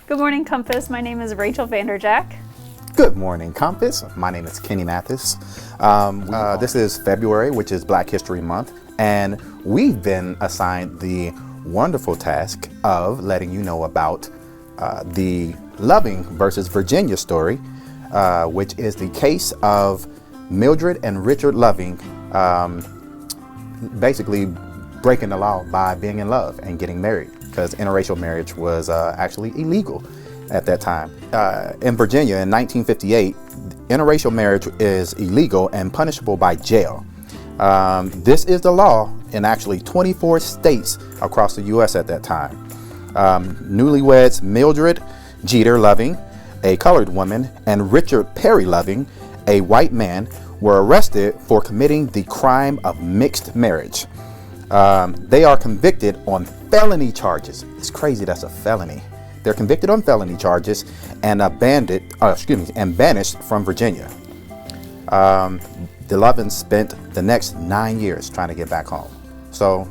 Good morning, Compass. My name is Rachel Vanderjack. Good morning, Compass. My name is Kenny Mathis. This is February, which is Black History Month, and we've been assigned the wonderful task of letting you know about the Loving versus Virginia story, which is the case of Mildred and Richard Loving basically breaking the law by being in love and getting married, because interracial marriage was actually illegal at that time. In Virginia in 1958, interracial marriage is illegal and punishable by jail. This is the law in actually 24 states across the U.S. at that time. Newlyweds Mildred Jeter Loving, a colored woman, and Richard Perry Loving, a white man, were arrested for committing the crime of mixed marriage. They are convicted on felony charges. It's crazy, that's a felony. They're convicted on felony charges and banished from Virginia. The Lovins spent the next 9 years trying to get back home. So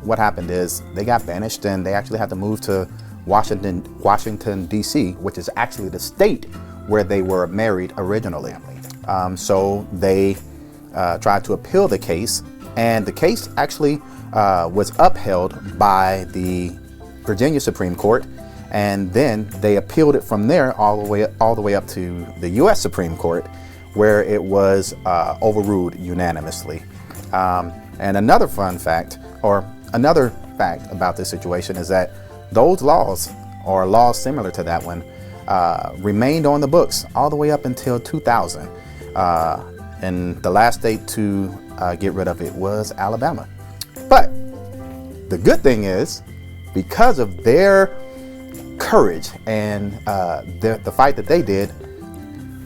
what happened is they got banished and they actually had to move to Washington, D.C., which is actually the state where they were married originally. So they tried to appeal the case, and the case actually was upheld by the Virginia Supreme Court, and then they appealed it from there all the way up to the U.S. Supreme Court, where it was overruled unanimously. And another fun fact, or another fact about this situation, is that those laws, or laws similar to that one, remained on the books all the way up until 2000. And the last state to get rid of it was Alabama. But the good thing is, because of their courage and the fight that they did,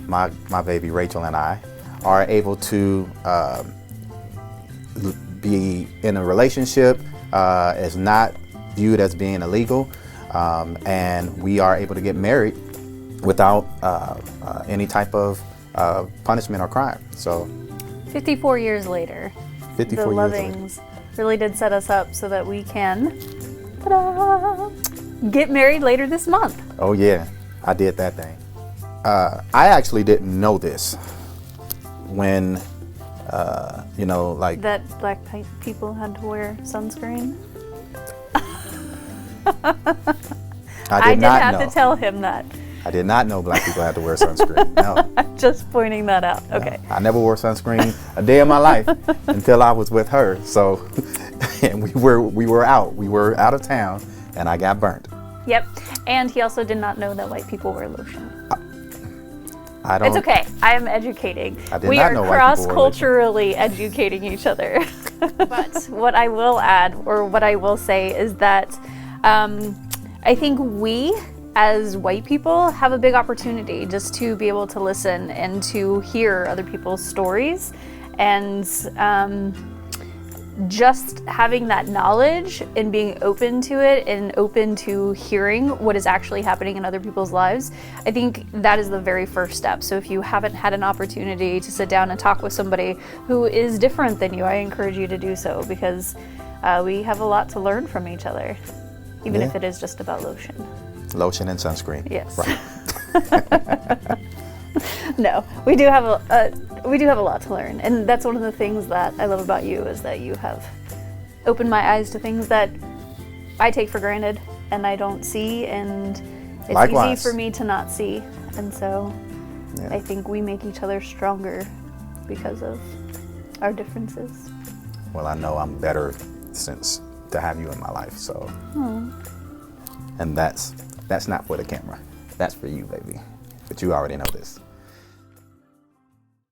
my baby Rachel and I are able to be in a relationship. It's not viewed as being illegal, and we are able to get married without any type of punishment or crime. So 54 years later, 54 the years Lovings really did set us up so that we can get married later this month. Oh yeah, I did that thing. I actually didn't know this when, like that black people had to wear sunscreen. I did have to tell him that. I did not know black people had to wear sunscreen. No. Just pointing that out. No. Okay. I never wore sunscreen a day in my life until I was with her. So, and we were out of town, and I got burnt. Yep. And he also did not know that white people wear lotion. I don't. It's okay. I am educating. We are cross-culturally educating each other. But what I will add, or what I will say, is that I think we, as white people, have a big opportunity just to be able to listen and to hear other people's stories, and just having that knowledge and being open to it and open to hearing what is actually happening in other people's lives, I think that is the very first step. So if you haven't had an opportunity to sit down and talk with somebody who is different than you, I encourage you to do so, because we have a lot to learn from each other, even if it is just about lotion. Lotion and sunscreen. Yes. Right. No, we do have a lot to learn, and that's one of the things that I love about you, is that you have opened my eyes to things that I take for granted and I don't see, and it's Likewise. easy for me to not see, and so I think we make each other stronger because of our differences. Well, I know I'm better since to have you in my life. So, and that's not for the camera. That's for you, baby. But you already know this.